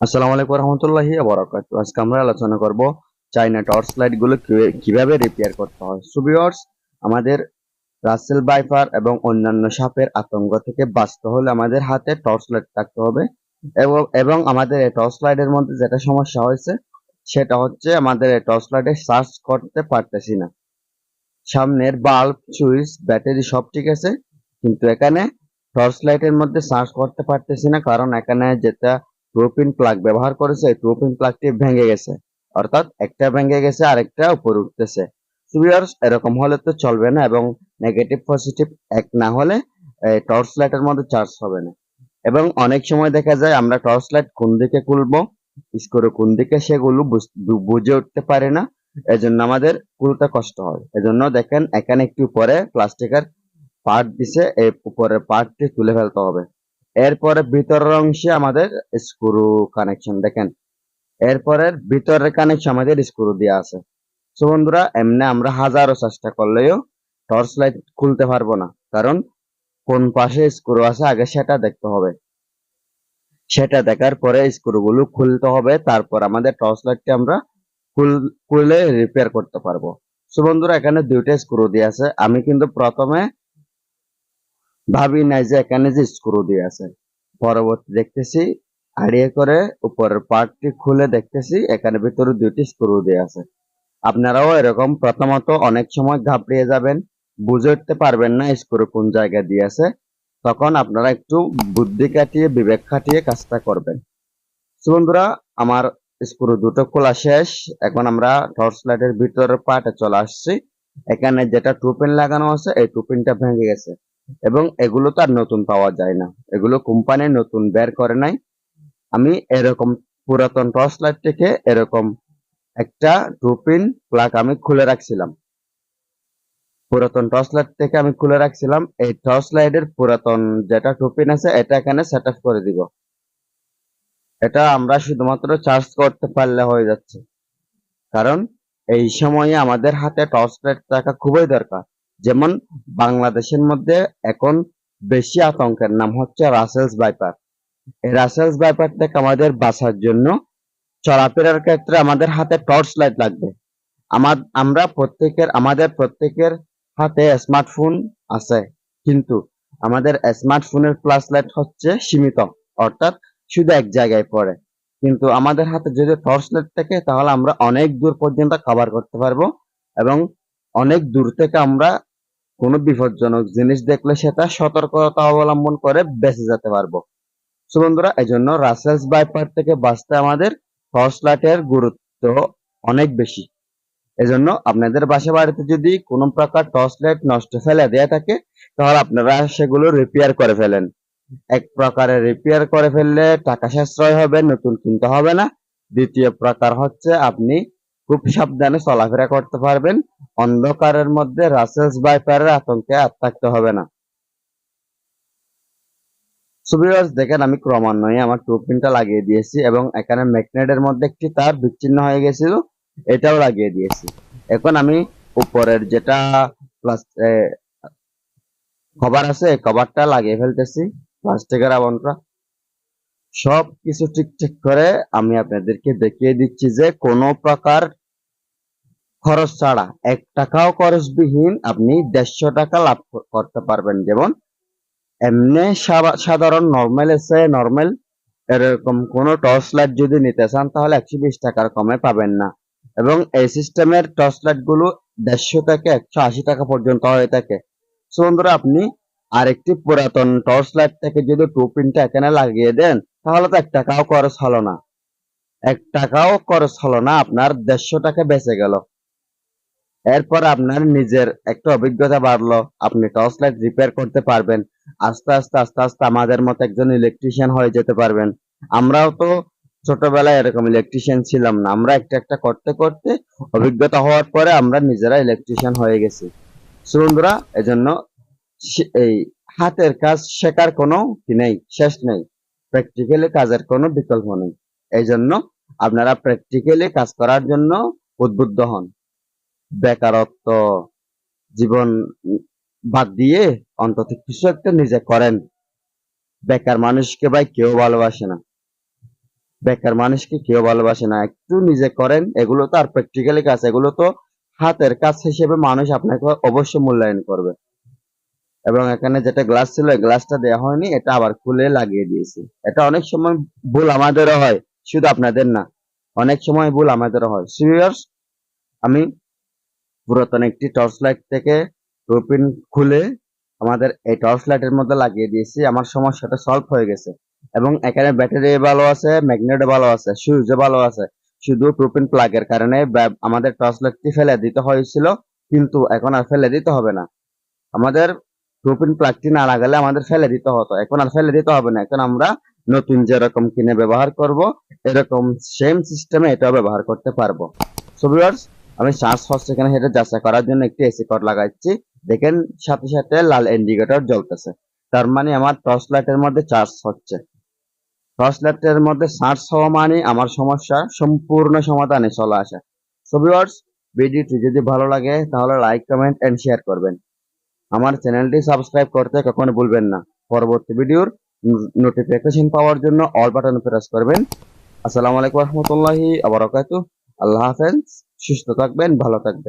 আসসালামু আলাইকুম রহমতুল্লাহি ওয়া বারাকাতুহু। আজকে আমরা আলোচনা করব চাইনা টর্চ লাইট গুলো কিভাবে রিপেয়ার করতে হয়। সো ভিউয়ার্স, আমাদের রাসেল ভাইপার এবং অন্যান্য সাপের আতঙ্ক থেকে বাঁচতে হলে আমাদের হাতে টর্চ লাইট থাকতে হবে। এবং আমাদের এই টর্চ লাইটের মধ্যে যেটা সমস্যা হয়েছে সেটা হচ্ছে আমাদের এই টর্চ লাইটে চার্জ করতে পারতেছি না। সামনের বাল্ব, সুইচ, ব্যাটারি সব ঠিক আছে, কিন্তু এখানে টর্চ লাইটের মধ্যে চার্জ করতে পারতেছি না, কারণ এখানে যেটা টু পিন প্লাগ ব্যবহার করেছে এই টু পিন প্লাগটি ভেঙে গেছে। অর্থাৎ একটা ভেঙে গেছে, আরেকটা উপরে উঠতেছে। So viewers, এরকম হলে তো চলবে না, এবং নেগেটিভ পজিটিভ এক না হলে টর্চ লাইটের মধ্যে চার্জ হবে না। এবং অনেক সময় দেখা যায় আমরা টর্চ লাইট কোন দিকে খুলবো, স্ক্রু কোন দিকে, সেগুলো বুঝে উঠতে পারি না। এজন্য আমাদের খুলতে কষ্ট হয়। এজন্য দেখেন এখানে একটু উপরে প্লাস্টিকের পার্ট দিছে, এই উপরের পার্টটি তুলে ফেলতে হবে। এরপরে ভিতরের অংশে আমাদের স্ক্রু কানেকশন দেখেন, এরপরের ভিতরের কানেকশন আমাদের স্ক্রু দেওয়া আছে। সো বন্ধুরা, এমনি আমরা হাজারো চেষ্টা করলেও টর্চ লাইট খুলতে পারবো না, কারণ কোন পাশে স্ক্রু আছে আগে সেটা দেখতে হবে। সেটা দেখার পরে স্ক্রুগুলো খুলতে হবে, তারপর আমাদের টর্চ লাইটটি আমরা খুলে রিপেয়ার করতে পারবো। সো বন্ধুরা, এখানে দুইটা স্ক্রু দিয়ে আছে। আমি কিন্তু প্রথমে ভাবি নাই যে এখানে যে স্ক্রু দিয়ে আছে, পরবর্তী দেখতেছি আড়িয়ে করে উপরের পার্টটি খুলে দেখতেছি এখানে ভিতরে দুইটি স্ক্রু দিয়ে আছে। আপনারাও এরকম প্রথমত অনেক সময় ঘাবড়িয়ে যাবেন, বুঝে উঠতে পারবেন না স্ক্রু কোন জায়গায় দিয়ে আছে। তখন আপনারা একটু বুদ্ধি খাটিয়ে বিবেক খাটিয়ে কাজটা করবেন। সো বন্ধুরা, আমার স্ক্রু দুটো খোলা শেষ। এখন আমরা টর্চ লাইটের ভিতরের পার্টে চলে আসছি। এখানে যেটা টু পিন লাগানো আছে এই টু পিনটা ভেঙে গেছে, এবং এগুলো তো আর নতুন পাওয়া যায় না, এগুলো কোম্পানি নতুন বের করে নাই। আমি এরকম পুরাতন টর্চ লাইট থেকে এরকম একটা টু পিন প্লাগ আমি খুলে রাখছিলাম। পুরাতন টর্চ লাইট থেকে আমি খুলে রাখছিলাম, এই টর্চ লাইটের পুরাতন যেটা টু পিন আছে এটা এখানে সেট আপ করে দিব। এটা আমরা শুধুমাত্র চার্জ করতে পারলে হয়ে যাচ্ছে, কারণ এই সময়ে আমাদের হাতে টর্চ লাইট থাকা খুবই দরকার। যেমন বাংলাদেশের মধ্যে এখন বেশি আতঙ্কের নাম হচ্ছে রাসেলস ভাইপার। এই রাসেলস ভাইপার থেকে আমাদের বাঁচার জন্য চলাফেরার ক্ষেত্রে আমাদের হাতে টর্চ লাইট লাগবে। আমাদের প্রত্যেকের হাতে স্মার্টফোন আছে, কিন্তু আমাদের স্মার্টফোনের ফ্ল্যাশ লাইট হচ্ছে সীমিত, অর্থাৎ শুধু এক জায়গায় পড়ে। কিন্তু আমাদের হাতে যদি টর্চ লাইট থাকে তাহলে আমরা অনেক দূর পর্যন্ত কভার করতে পারবো, এবং অনেক দূর থেকে আমরা কোনো বিপজ্জনক জিনিস দেখলে সেটা সতর্কতা অবলম্বন করে বেঁচে যেতে পারবো। সো বন্ধুরা, এই জন্য রাসেলস ভাইপার থেকে বাঁচতে আমাদের টর্চ লাইটের গুরুত্ব অনেক বেশি। এজন্য আপনাদের বাসা বাড়িতে যদি কোনো প্রকার টর্চ লাইট নষ্ট ফেলে দেয়া থাকে, তাহলে আপনারা সেগুলো রিপেয়ার করে ফেলেন। এক প্রকারে রিপেয়ার করে ফেললে টাকা সাশ্রয় হবে, নতুন কিনতে হবে না। দ্বিতীয় প্রকার হচ্ছে আপনি খুব সাবধানে চলাফেরা করতে পারবেন, অন্ধকারের মধ্যে রাসেলস ভাইপারের আতঙ্কে আর থাকতে হবে না। সো ভিউয়ার্স, দেখেন আমি ক্রমান্বয়ে আমার টু পিনটা লাগিয়ে দিয়েছি, এবং এখানে ম্যাগনেটের মধ্যে একটি তার বিচ্ছিন্ন হয়ে গেছিল, এটাও লাগিয়ে দিয়েছি। এখন আমি উপরের যেটা প্লাস কভার আছে এই কভারটা লাগিয়ে ফেলতেছি, প্লাস্টিকের আবরণটা। সব কিছু ঠিকঠাক করে আমি আপনাদেরকে দেখিয়ে দিচ্ছি যে কোনো প্রকার খরচ ছাড়া, 1 টাকাও খরচবিহীন আপনি 150 টাকা লাভ করতে পারবেন। যেমন এমনি সাধারণ নর্মাল এসে নর্মাল এরকম কোনো টর্চ লাইট যদি নিতে চান তাহলে 120 টাকার কমে পাবেন না, এবং এই সিস্টেমের টর্চ লাইট গুলো 150 থেকে 180 টাকা পর্যন্ত হয়ে থাকে। সো বন্ধুরা, আপনি আরেকটি পুরাতন টর্চ লাইট থেকে যদি টু পিনটা এখানে লাগিয়ে দেন তাহলে তো 1 টাকাও খরচ হলো না। 1 টাকাও খরচ হলো না, আপনার 150 টাকা বেঁচে গেল। এরপর আপনার নিজের একটা অভিজ্ঞতা বাড়লো, আপনি টর্চ লাইট রিপেয়ার করতে পারবেন। আস্তে আস্তে আস্তে আস্তে আমাদের মতো একজন ইলেকট্রিশিয়ান হয়ে যেতে পারবেন। আমরাও তো ছোটবেলায় এরকম ইলেকট্রিশিয়ান ছিলাম না, আমরা একটা একটা করতে করতে অভিজ্ঞতা হওয়ার পরে আমরা নিজেরা ইলেকট্রিশিয়ান হয়ে গেছি। সো বন্ধুরা, এজন্য এই হাতের কাজ শেখার কোনো কি নেই, শেষ নেই। প্র্যাকটিক্যালি কাজের কোনো বিকল্প নেই। এই জন্য আপনারা প্র্যাকটিক্যালি কাজ করার জন্য উদ্বুদ্ধ হন। বেকারত্ব জীবন বাদ দিয়ে অন্তত কিছু একটা নিজে করেন। বেকার মানুষকে ভাই কেউ ভালোবাসে না। বেকার মানুষকে কেউ ভালোবাসে না। একটু নিজে করেন, এগুলো তো আর প্র্যাকটিক্যালি কাজ, এগুলো তো হাতের কাজ হিসেবে মানুষ আপনাকে অবশ্যই মূল্যায়ন করবে। এবং এখানে যেটা গ্লাস ছিল, এই গ্লাসটা দেওয়া হয়নি, এটা আবার খুলে লাগিয়ে দিয়েছি। এটা অনেক সময় ভুল আমাদেরও হয়, শুধু আপনাদের না, অনেক সময় ভুল আমাদেরও হয়। সিরিয়াস, আমি পুরাতন একটি টর্চ লাইট থেকে রুপিন খুলে আমাদের এই টর্চ লাইটের মধ্যে লাগিয়ে দিয়েছি। আমার সমস্যাটা সলভ হয়ে গেছে। এবং এখানে ব্যাটারি ভালো আছে, ম্যাগনেট ভালো আছে, সুইচও ভালো আছে। শুধু প্রোপিন প্লাগের কারণে আমাদের টর্চ লাইটটি ফেলে দিতে হয়েছিল, কিন্তু এখন আর ফেলে দিতে হবে না। আমাদের প্রোপিন প্লাগটি না লাগালে আমাদের ফেলে দিতে হতো, এখন আর ফেলে দিতে হবে না। এখন আমরা নতুন যেরকম কিনে ব্যবহার করব, এরকম সেম সিস্টেমে এটাও ব্যবহার করতে পারবো। সো ভিউয়ার্স, আমি চার্জ ফার্স্ট এখানে হেঁটে যাচাই করার জন্য একটি এসি কর্ড লাগাচ্ছি। দেখেন সাথে সাথে লাল ইন্ডিকেটর জ্বলতেছে, তার মানে আমার টর্চ লাইটের মধ্যে চার্জ হচ্ছে। টর্চ লাইটের মধ্যে চার্জ হওয়া মানে আমার সমস্যা সম্পূর্ণ সমাধানে চলে আসে। সো ভিউয়ার্স, ভিডিওটি যদি ভালো লাগে তাহলে লাইক, কমেন্ট এন্ড শেয়ার করবেন। আমার চ্যানেলটি সাবস্ক্রাইব করতে কখনো ভুলবেন না। পরবর্তী ভিডিওর নোটিফিকেশন পাওয়ার জন্য অল বাটন প্রেস করবেন। আসসালামু আলাইকুম রহমতুল্লাহি আবরাকাতুহ। আল্লাহ হাফেজ। সুস্থ থাকবেন, ভালো থাকবেন।